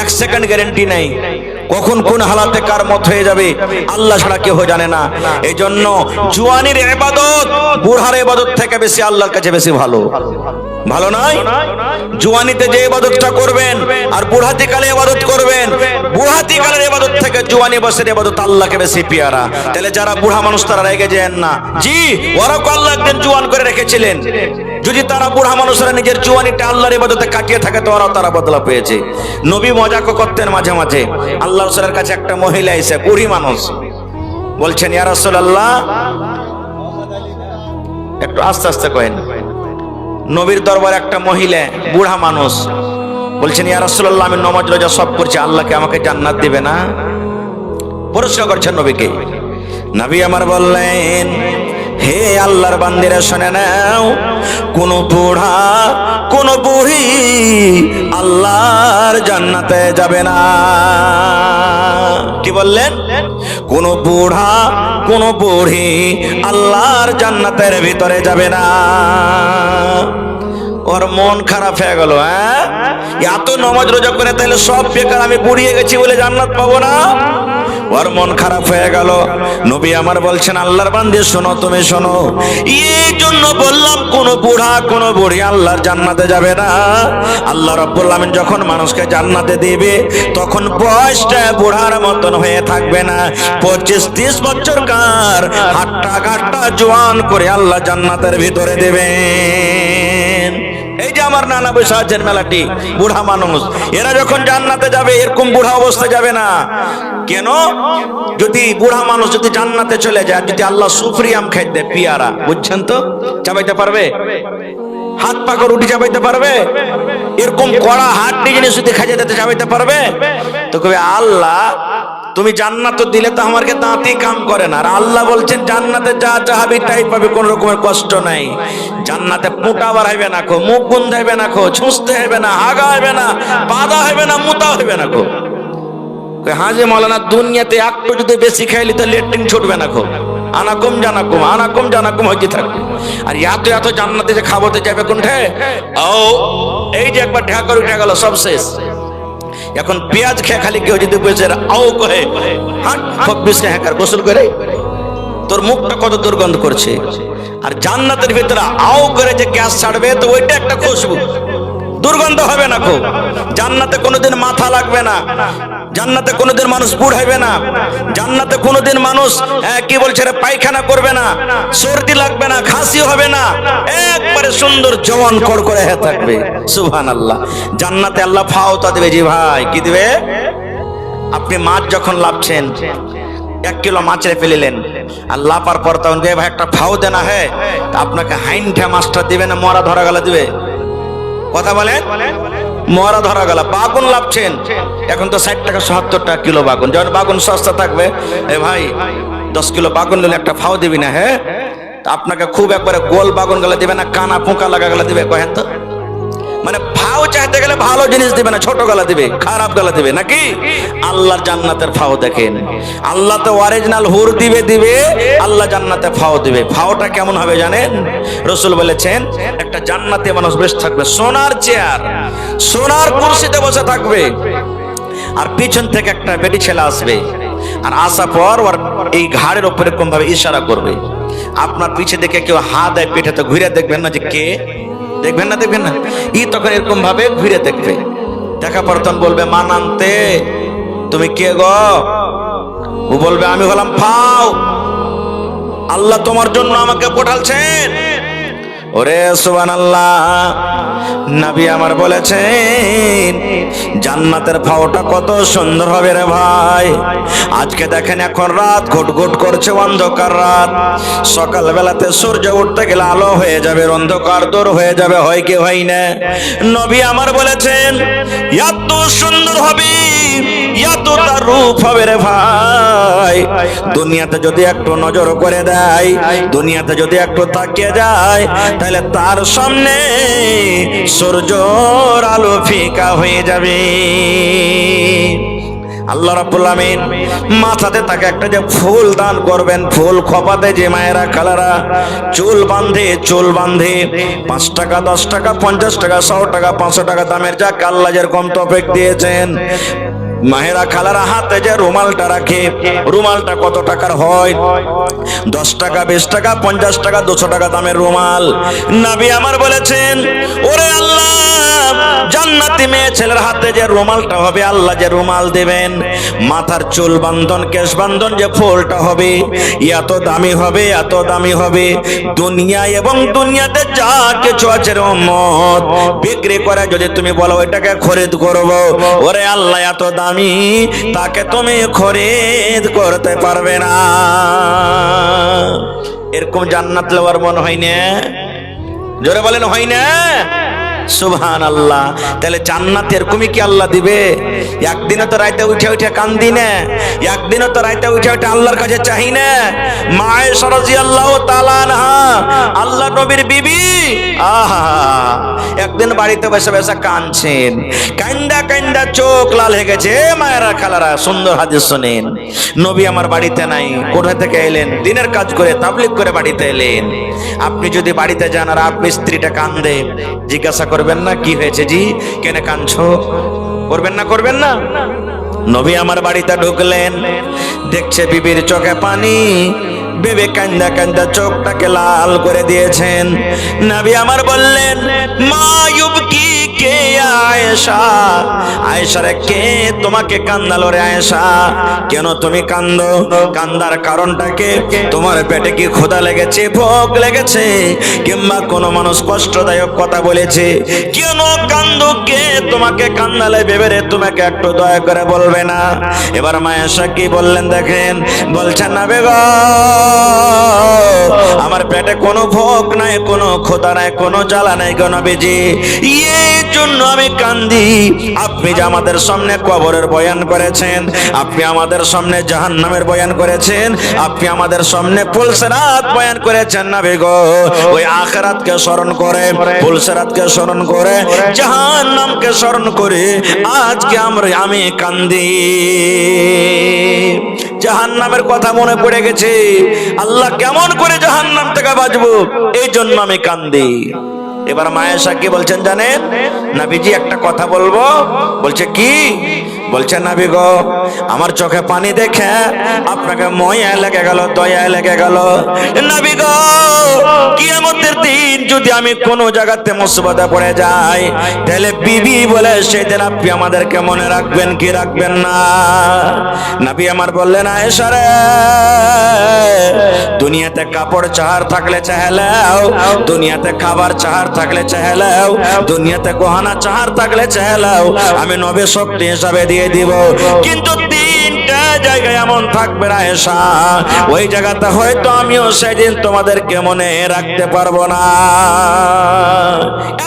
Speaker 1: এক সেকেন্ড গ্যারান্টি নেই। কখন কোন হালাতে কার মত হয়ে যাবে আল্লাহ ছাড়া কেউ জানে না। এই জন্য জুয়ানির ইবাদত বুড়ার ইবাদত থেকে বেশি আল্লাহর কাছে বেশি ভালো। ভালো নয়? জুয়ানিতে যে ইবাদতটা করবেন আর বুড়াতি কালে ইবাদত করবেন, বুড়াতি কালের ইবাদত থেকে জুয়ানি বয়সের ইবাদত আল্লাহকে বেশি পিয়ারা। তাহলে যারা বুড়া মানুষ তারা রেগে যান না। জি, ওরা আল্লাহ একদিন জুয়ান করে রেখেছিলেন। যদি তারা বুড়া মানুষরা নিজের জুয়ানিটা আল্লাহর ইবাদতে কাটিয়ে থাকে তো তারা বদলা পেয়েছে। নবী মজাক করতেন মাঝে মাঝে। আল্লাহ রাসূলের কাছে একটা মহিলা এসে, বুড়ি মানুষ, বলছেন ইয়া রাসূলুল্লাহ, একটু আস্তে আস্তে কহেন। নবীর দরবারে একটা মহিলা বুড়া মানুষ বলছেন, ইয়া রাসূলুল্লাহ, আমি নামাজ রোজা সব করছি, আল্লাহকে আমাকে জান্নাত দিবে না? প্রশ্ন করছেন নবীকে। নবী আমার বললেন, হে আল্লাহর বান্দিরা শুনে নাও, কোন বুড়া কোন বুড়ি আল্লাহর জান্নাতে যাবে না। কি বললেন? কোন বুড়া কোন বুড়ি আল্লাহর জান্নাতের ভিতরে যাবে না। ওর মন খারাপ হয়ে গেল। হ্যাঁ, এত নামাজ রোজা করে তাহলে সব বেকার, আমি বুড়িয়ে গেছি বলে জান্নাত পাবো না? ওর মন খারাপ হয়ে গেল। নবী আমার বলছেন, আল্লাহর বান্দা শোনো, তুমি শোনো, এই জন্য বললাম কোন বুড়া কোন বুড়ি আল্লাহর জান্নাতে যাবে না। আল্লাহ রাব্বুল আলামিন যখন মানুষকে জান্নাতে দিবে তখন বয়সটা বুড়ার মতন হয়ে থাকবে না। 25-30 বছরকার হাট্টা ঘাট্টা জওয়ান করে আল্লাহ জান্নাতের ভিতরে দেবেন। এই যে আমার নানা বসে আছেন মেলাটি, বুড়া মানুষ, এরা যখন জান্নাতে যাবে এরকম বুড়া অবস্থা যাবে না। কেন? যদি বুড়া মানুষ যদি জান্নাতে চলে যায়, যদি আল্লাহ সুফরিয়াম খাইতে পিয়ারা, বুঝছেন তো, চাবাইতে পারবে? হাত পাকা রুটি চাবাইতে পারবে? এরকম কড়া হাড্ডি জিনিস যদি খাইতে দিতে চাবাইতে পারবে? তো কবে আল্লাহ তুমি জান্নাত দিলে তো আমাকে দাঁতই কাম করে না। আর আল্লাহ বলছেন জান্নাতে যা চাহাবি তাই পাবে, কোন রকমের কষ্ট নাই। জান্নাতে পুঁটা বাড়াইবে না খো, মুখ গুন্ধাইবে না খো, ছুঁচতে হবে না, হাগা হবে না, পাদা হবে না, মুতা হবে না খো। হ্যাঁ যে মাওলানা, দুনিয়াতে একটু যদি বেশি খাইলি তো লেট্রিন ছুটবে না খো, আনাকুম জানাকুম আনাকুম জানাকুম হইতে থাকবে। আর এত এত জান্নাতে যে খাবতে যাবে কোনঠে? ও এই যে একবার ঢাকা করে উঠে গেল, সব শেষ। এখন পেঁয়াজ খেয়ে খালি কেউ যদি বসে আও কহে, হাট ফকবিস হ্যাকার গোসল করে, তোর মুখটা কত দুর্গন্ধ করছে। আর জান্নাতের ভিতরে আও করে যে গ্যাস ছাড়বে তো ওইটা একটা খুশবু, দুর্গন্ধ হবে না খুব। জান্নাতে কোনোদিন মাথা লাগবে না, জান্নাতে কোনোদিন মানুষ বুড়াইবে না, জান্নাতে কোনোদিন মানুষ কি বলছে রে পায়খানা করবে না, সর্দি লাগবে না, খাসি হবে না, একবারে সুন্দর জওয়ান কড়কড়ে হয়ে থাকবে। সুবহানাল্লাহ। জান্নাতে আল্লাহ ফাওতা দেবে। জি ভাই, কি দিবে? আপনি মাছ যখন লাভছেন, 1 কিলো মাছ ফেলিলেন, আর লাপার পর তখন ভাই একটা ফাও দেনা হ্যাঁ, আপনাকে হাইনঠা মাছটা দিবে না মরা ধরা গেলে দিবে? কথা বলেন, মরা ধরা গেল। বাগুন লাভছেন, এখন তো 60 টাকা 70 টাকা কিলো বাগুন। যখন বাগুন সস্তা থাকবে, এ ভাই 10 কিলো বাগুন নিলে একটা ফাও দিবি না? হ্যাঁ, আপনাকে খুব একবারে গোল বাগুন গেলে দিবে না, কানা পোকা লাগা গেলে দিবে? কহেন তো। মানে ফাও চাইতে গেলে ভালো জিনিস দিবে না, ছোট গলা দিবে, খারাপ গলা দিবে নাকি? আল্লাহর জান্নাতের ফাও দেখেন, আল্লাহ তো অরিজিনাল হুর দিবে, আল্লাহ জান্নাতে ফাও দিবে। ফাওটা কেমন হবে জানেন? রাসূল বলেছেন, একটা জান্নাতে মানুষ বসে থাকবে, সোনার চেয়ার, সোনার কুরসিতে বসে থাকবে, আর পিছন থেকে একটা বেটি ছেলে আসবে, আর আসা পর ওর এই ঘাড়ের উপর এরকম ভাবে ইশারা করবে। আপনার পিছে দেখে কেউ হাত দেয় পেটে, তো ঘুরে দেখবেন না যে কে, দেখবেন না, দেখবেন না, ই তখন এরকম ভাবে ঘুরে দেখবে। দেখা পর তখন বলবে, মানান্তে তুমি কে গো? ও বলবে, আমি হলাম ফাও, আল্লাহ তোমার জন্য আমাকে পাঠালছেন। ওরে সুবহানাল্লাহ, নবী আমার বলেছেন জান্নাতের ফাওটা কত সুন্দর হবে রে ভাই। আজকে দেখেন এখন রাত ঘুটঘুট করছে, অন্ধকার রাত। সকাল বেলাতে সূর্য উঠতে গেলে আলো হয়ে যাবে, অন্ধকার দূর হয়ে যাবে, হয় কি হয় না? নবী আমার বলেছেন এত সুন্দর হবে, এত তার রূপ হবে রে ভাই। দুনিয়াতে যদি একটু নজর করে দেয়, দুনিয়াতে যদি একটু তাকিয়ে যায়, তাহলে তার সামনে সূর্যের আলো ফিকা হয়ে যাবে। আল্লাহ রাব্বুল আমিন মাথাতে তাকে একটা যে ফুল দান করবেন, ফুল খোপাতে যে মায়েরা খালারা চুল বাঁধে 5 টাকা 10 টাকা 50 টাকা 100 টাকা 500 টাকা দামের যা আল্লাহ যেরকম তৌফিক দিয়েছেন, মায়েরা খালারা হাতে যে রুমালটা রাখে, রুমালটা কত টাকার হয়? 10 টাকা 20 টাকা 50 টাকা 200 টাকা দামের রুমাল। নবী আমার বলেছেন ওরে আল্লাহ, জান্নাতি মেয়ে ছেলের হাতে যে রুমালটা হবে, আল্লাহ যে রুমাল দেবেন, মাথার চুল বান্ধন কেশ বান্ধন যে ফুলটা হবে, এত দামি হবে, এত দামি হবে। দুনিয়া এবং দুনিয়াতে যা কিছু আছে উম্মত বিক্রি করে যদি তুমি বলো এটাকে খরিদ করব, ওরে আল্লাহ এত দামি, তাকে তুমি খরিদ করতে পারবে না। এরকম জান্নাত লওয়ার মন হয় না? জোরে বলেন হয় না? সুবহানাল্লাহ। তাহলে জান্নাত এরকমই কি আল্লাহ দিবে? একদিনও তো রাইতে উঠে উঠে কান্দি না, একদিনও তো রাইতে উঠে উঠে আল্লাহর কাছে চাহি না। মা আয়েশা রাদিয়াল্লাহু তাআলা আনহা আল্লাহ নবীর বিবি, আহা, একদিন বাড়িতে বসে বসে কাঁদছেন, কান্দা কান্দা চোখ লাল হয়ে গেছে। মায়েরা খালারা সুন্দর হাদিস শুনেন, নবী আমার বাড়িতে নাই, কোথা থেকে এলেন? দিনের কাজ করে তাবলীগ করে বাড়িতে এলেন। আপনি যদি বাড়িতে যান আর আপনি স্ত্রীটা কান্দে, জিজ্ঞাসা করবেন না কি হয়েছে জি, কেন কাঁদছো? করবেন না? করবেন না? নবী আমার বাড়িতে ঢুকলেন, দেখছে বিবির চোখে পানি, বেবে কান্দা কান্দা চোখটাকে লাল করে দিয়েছেন। নবী আমার বললেন মা ইউবকি কে আয়েশা, আয়েশা রে কে তোমাকে কান্দালো রে আয়েশা? কেন তুমি কান্দো? কান্দার কারণটা কি? তোমার পেটে কি ক্ষুধা লেগেছে, ভোগ লেগেছে, কিংবা কোনো মানুষ কষ্টদায়ক কথা বলেছে? কেন কান্দো? কে তোমাকে কান্দালে বেবেরে তোমাকে একটু দয়া করে বলবে না? এবার মা আয়েশা কি বললেন দেখেন, বলছেন না বেগম আমার পেটে কোনো ভোগ নাই, কোনো ক্ষুধা নাই, কোনো জ্বালা নাই গো নবীজি, এই জন্য আমি কান্দি। আপনি যে আমাদের সামনে কবরের বয়ান করেছেন, আপনি আমাদের সামনে জাহান্নামের বয়ান করেছেন, আপনি আমাদের সামনে পুলসিরাত বয়ান করেছেন না বেগো, ওই আখিরাতকে স্মরণ করে, পুলসিরাতকে স্মরণ করে, জাহান্নামকে স্মরণ করে আজকে আমি কান্দি। জাহান্নামের কথা মনে পড়ে গেছে, আল্লাহ কেমন করে জাহান্নাম থেকে বাঁচবো, এই জন্য আমি কান্দি। এবার মা আয়েশা কি বলছেন জানেন? নবীজি একটা কথা বলবো। বলছে কি? বলছে নবী গো আমার চোখে পানি দেখে আপনাকে ময়া লেগে গেল, দয়া লেগে গেল। নবী গো কিয়ামতের দিন যদি আমি কোনো জায়গাতে মুসিবতে পড়ে যাই, তাহলে বিবি বলে সেদিন আপনি আমাদেরকে মনে রাখবেন কি রাখবেন না? নবী আমার বললেন আয়েশা রে, দুনিয়াতে কাপড় চাহার থাকলে চাহেলাও, দুনিয়াতে খাবার চাহার থাকলে চাহেলাও, দুনিয়াতে গহনা চাহার থাকলে চাহেলাও, আমি নবী শক্তি হিসাবে দিয়ে দিব। কিন্তু তিনটা জায়গায় এমন থাকবে আয়েশা, ওই জায়গাতে হয়তো আমিও সেদিন তোমাদেরকে মনে রাখতে পারবো না,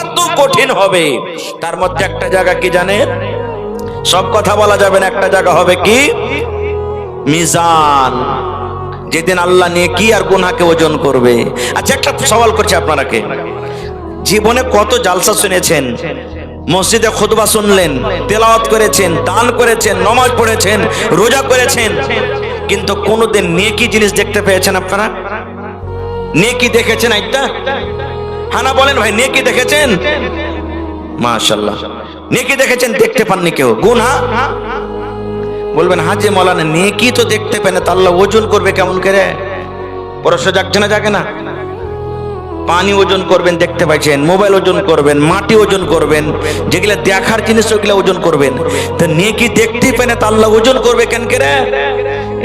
Speaker 1: এত কঠিন হবে। তার মধ্যে একটা জায়গা কি জানেন? সব কথা বলা যাবে না, একটা জায়গা হবে কি? মিজান, যেদিন আল্লাহ নেকি আর গুনাহকে ওজন করবে। আচ্ছা একটা সওয়াল করছি আপনারাকে, জীবনে কত জালসা শুনেছেন, মসজিদে খুতবা শুনলেন, তেলাওয়াত করেছেন, দান করেছেন, নামাজ পড়েছেন, রোজা করেছেন, কিন্তু কোনোদিন নেকি জিনিস দেখতে পেয়েছেন আপনারা? নেকি দেখেছেন একটা? হানা বলেন ভাই, নেকি দেখেছেন? মাশাআল্লাহ, নেকি দেখেছেন? দেখতে পাননি কেউ? গুনাহ বলবেন হাজি মৌলানা নেকি তো দেখতে পেন, তা আল্লাহ ওজন করবে কেমন করে? পরশ যাচ্ছে না, জাগে না? পানি ওজন করবেন দেখতে পাচ্ছেন, মোবাইল ওজন করবেন, মাটি ওজন করবেন, যেগুলা দেখার জিনিস ওগুলা ওজন করবেন। তো নেকি দেখতে পেন, তা আল্লাহ ওজন করবে কেন করে?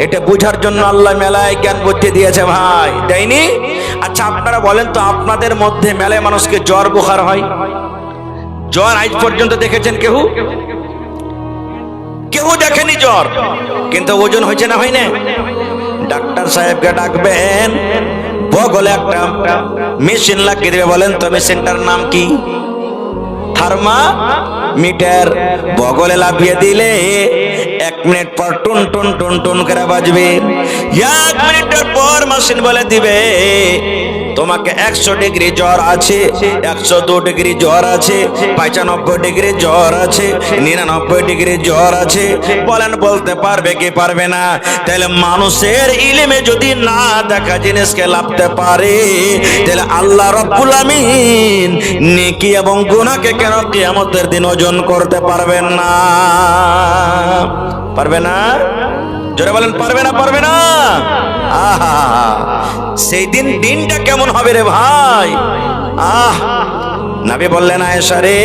Speaker 1: এটা বোঝার জন্য আল্লাহ মেলায় জ্ঞান বুদ্ধি দিয়েছে ভাই, দেয়নি? আচ্ছা আপনারা বলেন তো, আপনাদের মধ্যে মেলায় মানুষকে জ্বর বুখার হয়? জ্বর আজ পর্যন্ত দেখেছেন কেউ? কেউ দেখেনি জ্বর, কিন্তু ওজন হয়েছে না হয় না? ডাক্তার সাহেবকে ডাকবেন, বগলে একটা মেশিন লাগিয়ে দেবে। বলেন তো মেশিনটার নাম কি? থার্মামিটার। বগলে লাফিয়ে দিলে 1 মিনিট পর টুন টুন টুন টুন করে বাজবে। 1 মিনিটের পর মেশিন বলে দিবে তোমাকে 100 ডিগ্রি জ্বর আছে, 102 ডিগ্রি জ্বর আছে, 95 ডিগ্রি জ্বর আছে, 99 ডিগ্রি জ্বর আছে। বলেন বলতে পারবে কি পারবে না? তাহলে মানুষের ইলমে যদি না দেখা জিনিসকে লাভতে পারে, তাহলে আল্লাহ রাব্বুল আমিন নেকি এবং গুনাহকে কেন কিয়ামতের দিন ওজন করতে পারবেন না? পারবে না? জোরে বলেন পারবে না? পারবে না? আহা, সেই দিন দিনটা কেমন হবে রে ভাই? নবী বললেন আয়েশা রে,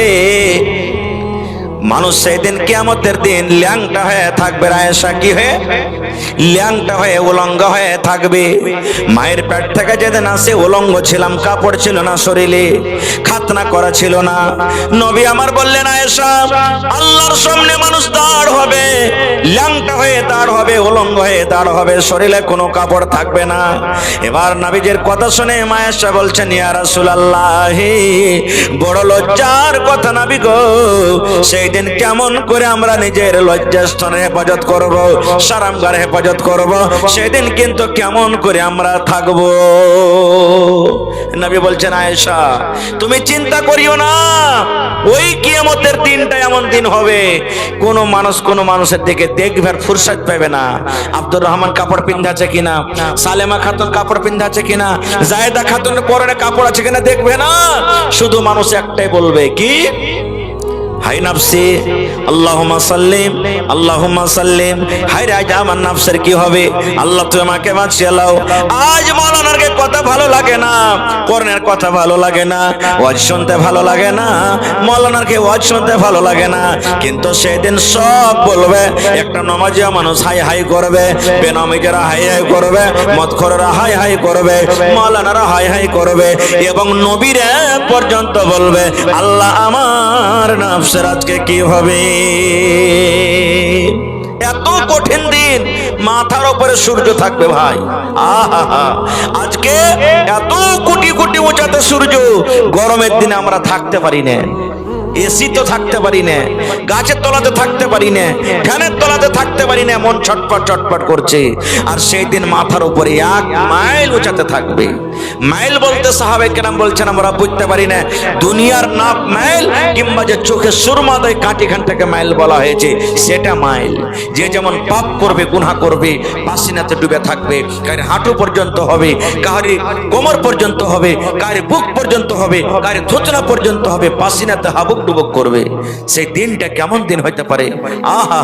Speaker 1: মানুষ সেই দিন কিয়ামতের দিন ল্যাংটা হয়ে থাকবে। আয়েশা কি হয়ে? ল্যাংটা হয়ে, উলঙ্গ হয়ে থাকবে। মায়ের পেট থেকে যেদিন আসে উলঙ্গ ছিলাম, কাপড় ছিল না শরীরে, খাতনা করা ছিল না। নবী আমার বললেন আয়েশা, আল্লাহর সামনে মানুষ দাঁড় হবে, ল্যাংটা হয়ে দাঁড় হবে, উলঙ্গ হয়ে দাঁড় হবে, শরীরে কোনো কাপড় থাকবে না। এবার নবীজির কথা শুনে আয়েশা বলছেন, ইয়া রাসূলুল্লাহ, বড় লজ্জার কথা নবী গো, সেই দিন কেমন করে আমরা নিজের লজ্জাস্থানের হেফাজত করব, সারামগার হেফাজত করব, সেদিন কিন্তু কেমন করে আমরা থাকব? নবী বলছেন আয়েশা তুমি চিন্তা করিও না, ওই কিয়ামতের দিনটা এমন দিন হবে কোন মানুষের দিকে দেখবার ফুরসত পাবে না। আব্দুর রহমান কাপড় পিন্ধাছে কিনা, সালেমা খাতুন কাপড় পিন্ধাছে কিনা, জায়েদা খাতুনের পরনে কাপড় আছে কিনা দেখবে না। শুধু মানুষ একটাই বলবে কি? হাই নাফসি আল্লাহুম্মা সাল্লিম, আল্লাহুম্মা সাল্লিম। হাই রে, আজ আমার নাফসের কি হবে? আল্লাহ তুমি আমাকে বাঁচিয়ে লাও। আজ মাওলানার কথা ভালো লাগে না, কোরআনের কথা ভালো লাগে না, ওয়াজ শুনতে ভালো লাগে না, মাওলানার ওয়াজ শুনতে ভালো লাগে না, কিন্তু সেদিন সব বলবে। একটা নামাজিয়া মানুষ হাই হাই করবে, বেনামাজিরা হাই হাই করবে, মদখোররা হাই হাই করবে, মাওলানারা হাই হাই করবে, এবং নবীরা পর্যন্ত বলবে আল্লাহ আমার নাফস আজকে কি হবে? এত কঠিন দিন, মাথার উপরে সূর্য থাকবে ভাই। আহা, আজকে এত কোটি কোটি উঁচাতে সূর্য, গরমের দিনে আমরা থাকতে পারি না। এসি তো থাকতে পারি না, গাছের তলাতে থাকতে পারি না, ফ্যানের তলাতে থাকতে পারি না, মন ছটপট ছটপট করছে। আর সেই দিন মাথার উপরে 1 মাইল উঁচাতে থাকবে। মাইল বলতে সাহাবে কেরাম বলছেন আমরা বুঝতে পারি না, দুনিয়ার নাপ মাইল কিংবা যে চোখে সুরমা দেয় কাঠিখান থেকে মাইল বলা হয়েছে, সেটা মাইল। যে যেমন পাপ করবে, গুনাহ করবে, পাসিনাতে ডুবে থাকবে, কার হাঁটু পর্যন্ত হবে, কার কোমর পর্যন্ত হবে, কার বুক পর্যন্ত হবে, কার থুতনা পর্যন্ত হবে, পাসিনাতে হাবুক ডুবুক করবে। সেই দিনটা কেমন দিন হইতে পারে? আহা,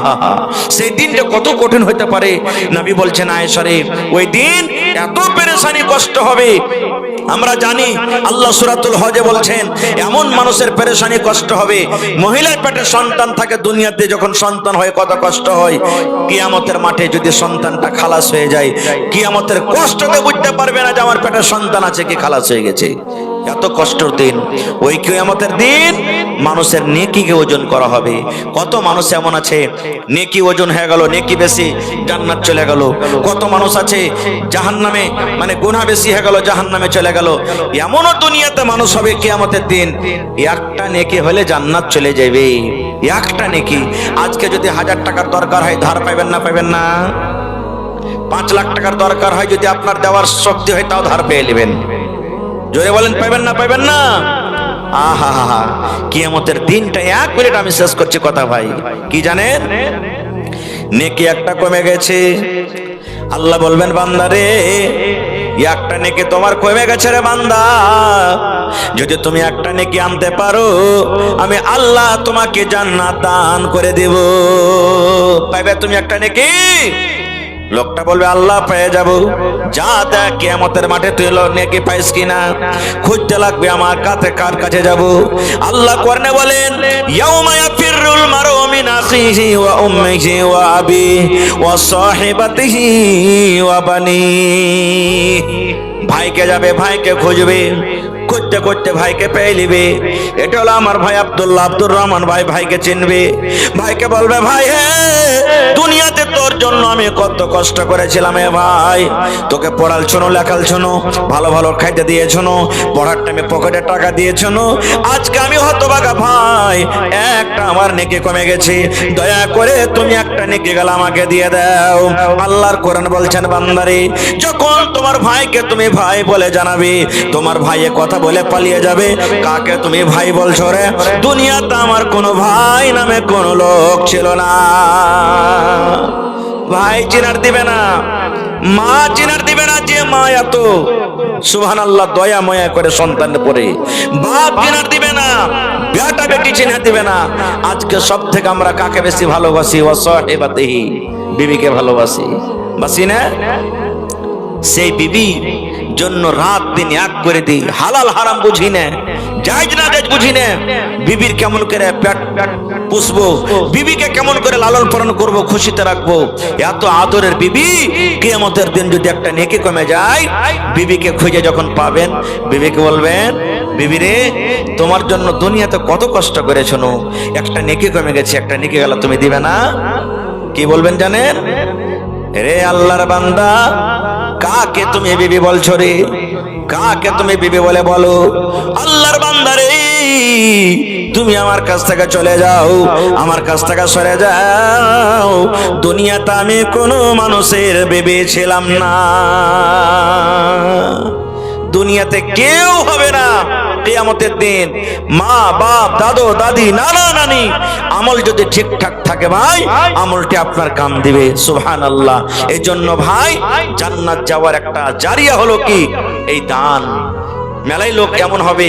Speaker 1: সেই দিনটা কত কঠিন হইতে পারে। নবী বলছেন আয়েশা রে, ওই দিন এত পেরেশানি কষ্ট হবে। আমরা জানি আল্লাহ সূরাতুল হজে বলছেন এমন মানুষের পেরেশানি কষ্ট হবে, মহিলার পেটে সন্তান থাকে, দুনিয়াতে যখন সন্তান হয় কত কষ্ট হয়, কিয়ামতের মাঠে যদি সন্তানটা খালাস হয়ে যায়, কিয়ামতের কষ্টতে বুঝতে পারবে না যে আমার পেটে সন্তান আছে কি খালাস হয়ে গেছে। এত কষ্টের দিন। ওই কিয়ামতের দিন মানুষের নেকিকে ওজন করা হবে। কত মানুষ এমন আছে নেকি ওজন হয়ে গেল, নেকি বেশি, জান্নাত চলে গেল। কত মানুষ আছে জাহান্নামে, মানে গুনাহ বেশি হয়ে গেল, জাহান্নামে চলে গেল। এমনও দুনিয়াতে মানুষ হবে কিয়ামতের দিন, একটা নেকি হলে জান্নাত চলে যাবে। একটা নেকি। আজকে যদি 1000 টাকার দরকার হয়, ধার পাবেন না? পাবেন না? 5 লাখ টাকার দরকার হয়, যদি আপনার দেওয়ার শক্তি হয়, তাও ধার পেয়ে নেবেন। জোরে বলেন পাবেন না? পাবেন না? আহা, কিয়ামতের দিনটা 1 মিনিট আমি শেষ করছি কথা ভাই। কি জানেন? নেকি একটা কমে গেছে। আল্লাহ বলবেন বান্দা রে, একটা নেকি তোমার কমে গেছে রে বান্দা, যদি তুমি একটা নেকি আনতে পারো, আমি আল্লাহ তোমাকে জান্নাত দান করে দেব। পাইবে তুমি একটা নেকি? লোকটা বলবে আল্লাহ পেয়ে যাব। যা দেখ কিয়ামতের মাঠে তুই নেকি পাইস কিনা খুঁজতে লাগবে, আমার কার কাছে যাব? আল্লাহ কোরআনে বলেন ইয়াউমা ইয়াফিরুল মারউ মিন আখিহি ওয়া উম্মিহি ওয়া আবিহি ওয়া সাহিবাতিহি ওয়া বানিহি। ভাইকে যাবে, ভাইকে খুঁজবে, করতে করতে ভাইকে পেয়ে নিবে। এটা হলো আমার ভাই আব্দুল্লাহ, আব্দুর রহমান ভাই। ভাইকে চিনবে, ভাইকে বলবে ভাই হে, দুনিয়াতে তোর জন্য আমি কত কষ্ট করেছিলাম। এ ভাই, তোকে পড়াল শোনো, লেখাল শোনো, ভালো ভালো খাইতে দিয়েছ, পড়ার টাইমে পকেটে টাকা দিয়েছ। আজকে আমি হতভাগা ভাই, একটা আমার নেকি কমে গেছে, দয়া করে তুমি একটা নেকি গেল আমাকে দিয়ে দাও। আল্লাহর কোরআন বলছেন, বান্দারে, যখন তোমার ভাইকে তুমি ভাই বলে জানাবে, তোমার ভাইয়ে কথা বলে পালিয়ে যাবে, কাকে তুমি ভাই বলছো রে? দুনিয়াতে আমার কোনো ভাই নামে কোনো লোক ছিল না। ভাই চিনার দিবে না, মা চিনার দিবে না, যে মা এত সুবহানাল্লাহ দয়া ময়া করে সন্তান পরে, বাপ চিনার দিবে না, বেটা বেটি চিনার দিবে না। আজকে সব থেকে আমরা কাকে বেশি ভালোবাসি? ওয়াসাহিবাতিহি, বিবিকে ভালোবাসি, বাসি না? সেই বিবি জন্য রাত দিন এক করে দিই, হালাল হারাম বুঝি না, জায়েজ না জায়েজ বুঝি না। বিবির কেমন করে পেট পুষবো, বিবিকে কেমন করে লালন পালন করবো, খুশিতে রাখবো, এত আদরের বিবি। কিয়ামতের দিন যদি একটা নেকি কমে যায়, বিবিকে খুঁজে যখন পাবেন, বিবিকে বলবেন, বিবি রে, তোমার জন্য দুনিয়াতে কত কষ্ট করেছো, একটা নেকি কমে গেছে, একটা নেকি গেল, তুমি দিবে না? কি বলবেন জানেন? রে আল্লাহর বান্দা, কাকে তুমি বিবি বলছো রে? কাকে তুমি বিবি বলে বলো? আল্লাহর বান্দা রে, তুমি আমার কাছ থেকে চলে যাও, আমার কাছ থেকে সরে যাও। দুনিয়াতে আমি কোনো মানুষের বিবি ছিলাম না, দুনিয়াতে কেউ হবে না। কিয়ামতের দিন মা বাপ দাদু দাদি নানা নানি আমল যদি ঠিকঠাক থাকে ভাই, আমলটি আপনার কাম দিবে। সুবহানাল্লাহ। এই জন্য ভাই, জান্নাত যাওয়ার একটা জারিয়া হলো কি? এই দান। মেলাই লোক কেমন হবে,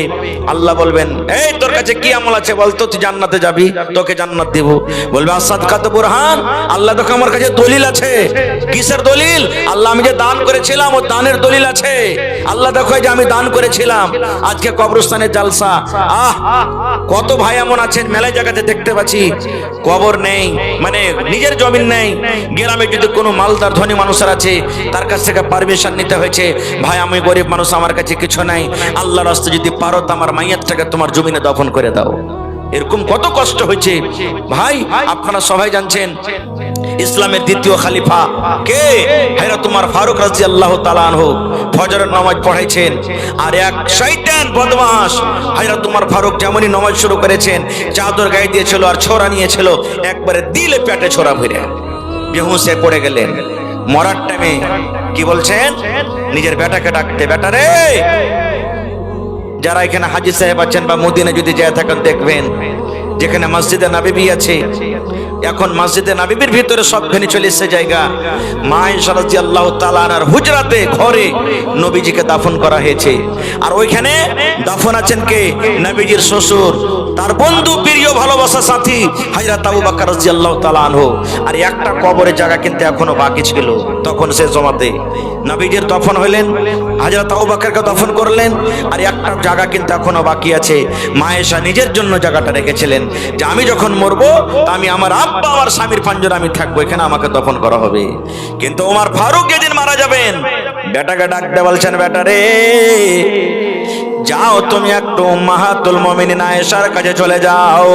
Speaker 1: আল্লাহ বলবেন, এই তোর কাছে কি আমল আছে বলতো, তুই জান্নাতে যাবি, তোকে জান্নাত দেব। বলবে আসাদকাত বুরহান, আল্লাহ দেখো আমার কাছে দলিল আছে। কিসের দলিল? আল্লাহ আমি যে দান করেছিলাম, ও দানের দলিল আছে। আল্লাহ দেখো যে আমি দান করেছিলাম। আজকে কবরস্থানের জালসা, কত ভাই এমন আছেন মেলাই জায়গাতে দেখতে পাচ্ছি, কবর নেই, মানে নিজের জমিন নেই। গ্রামে যদি কোনো মালদার ধনী মানুষের আছে, তার কাছ থেকে পারমিশন নিতে হয়েছে, ভাই আমি গরিব মানুষ, আমার কাছে কিছু নাই, আল্লাহর রাস্তায় যদি পারো তো আমার মাইয়াতটাকে তোমার জমিনে দফন করে দাও। এরকম কত কষ্ট হয়েছে ভাই। আপনারা সবাই জানছেন ইসলামের দ্বিতীয় খলিফা কে? হযরত ওমর ফারুক রাদিয়াল্লাহু তাআলা আনহু ফজরের নামাজ পড়াইছেন, আর এক শয়তান বদমাশ হযরত ওমর ফারুক যেমনই নামাজ শুরু করেছেন, চাদর গায়ে দিয়েছিল আর ছোরা নিয়েছিল, একবারে দিলে পেটে ছোরা ভরে বেহুঁশে পড়ে গেলেন। মরার টাইমে কি বলছেন? নিজের বেটাকে ডাকতে, বেটা রে। যারা এখানে হাজী সাহেব আছেন বা মদিনা যদি যায় থাকেন, দেখবেন যেখানে মসজিদে নববী আছে, এখন মসজিদে নববীর ভিতরে সবখানে চলে এসেছে জায়গা, মা আয়েশা রাদিয়াল্লাহু তাআলা আনহার হুজরাতে ঘরে নবীজিকে দাফন করা হয়েছে। আর ওইখানে দাফন আছেন কে? নবীজির শ্বশুর, তার বন্ধু, প্রিয়, ভালোবাসা সাথী হযরত আবু বকর রাদিয়াল্লাহু তাআলা আনহু। আর একটা কবরের জায়গা কিন্তু এখনো বাকি ছিল। তখন সে জমাতে নবীজির দফন হলেন, হযরত আবু বকরকে দফন করলেন, আর একটা জায়গা কিন্তু এখনো বাকি আছে। মা আয়েশা নিজের জন্য জায়গাটা রেখেছিলেন যে আমি যখন মরবো, আমি আমার আব্বা আমার স্বামীর পাঞ্জরে আমি থাকবো, এখানে আমাকে দফন করা হবে। কিন্তু ওমর ফারুক যেদিন মারা যাবেন, বেটাকে ডাকতে বলছেন, বেটা রে, যাও তুমি একটু উম্মাহাতুল মুমিনিন আয়েশার কাছে চলে যাও।